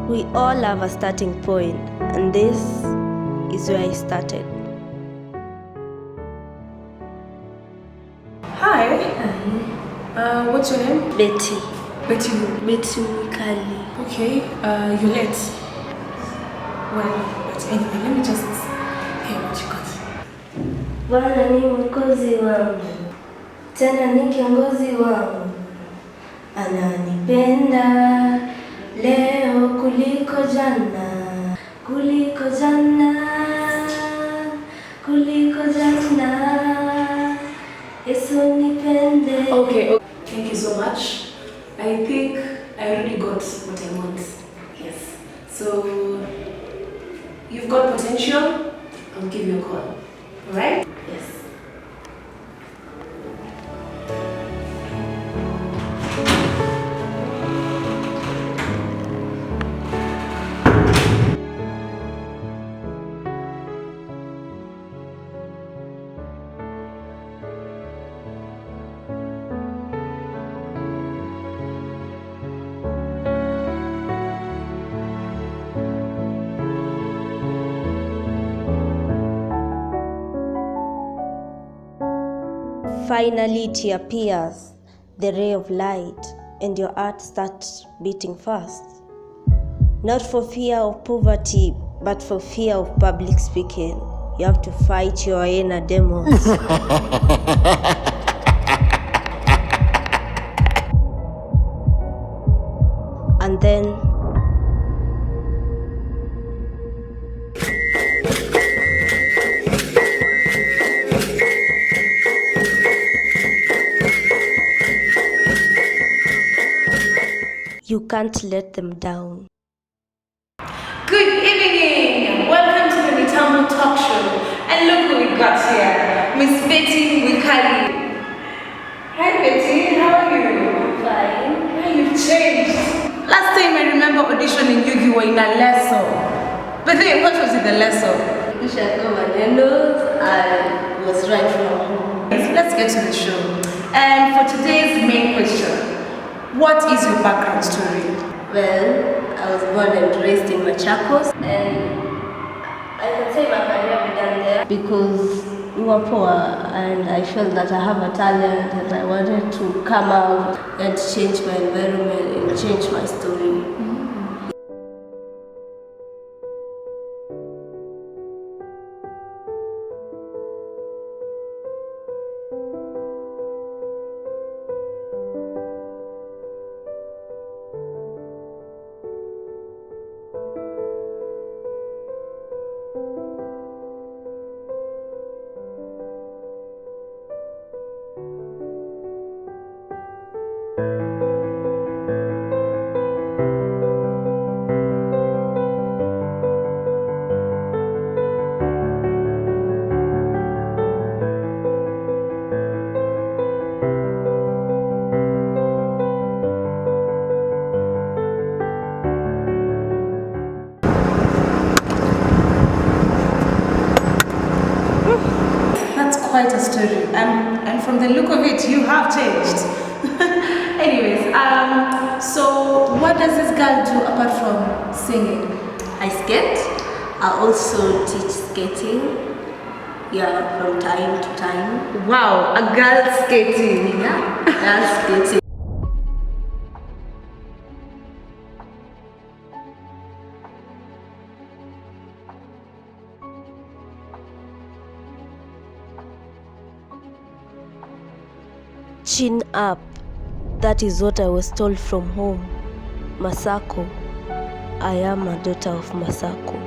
We all have a starting point, and this is where I started. Hi. What's your name? Betty. Betty who? Betty Mikali. Okay, you're late. Well, but anyway, let me just hear what you got. Bwana ni mkozi wangu, tena ni kiongozi wangu, ananipenda leo kuliko jana, kuliko jana, kuliko jana. Yesu nipende. Okay, thank you so much. I think I already got what I want. Yes. So, you've got potential. I'll give you a call. Alright? Yes. Finally it appears, the ray of light, and your heart starts beating fast. Not for fear of poverty, but for fear of public speaking. You have to fight your inner demons. And then you can't let them down. Good evening! Welcome to the Mitambo Talk Show. And look who we got here, Miss Betty Mikali. Hi Betty, how are you? Fine. How you've changed. Last time I remember auditioning you were in a lesson. But then what was in the lesson? You should come and know I was right from home. Let's get to the show. And for today's main question, what is your background story? Well, I was born and raised in Masaku, and I can say my career began there because we were poor, and I felt that I have a talent, and I wanted to come out and change my environment and change my story. Quite a story, and from the look of it, you have changed. Anyways, so what does this girl do apart from singing? I skate. I also teach skating. Yeah, from time to time. Wow, a girl skating. Yeah, girl skating. Chin up. That is what I was told from home. Masaku. I am a daughter of Masaku.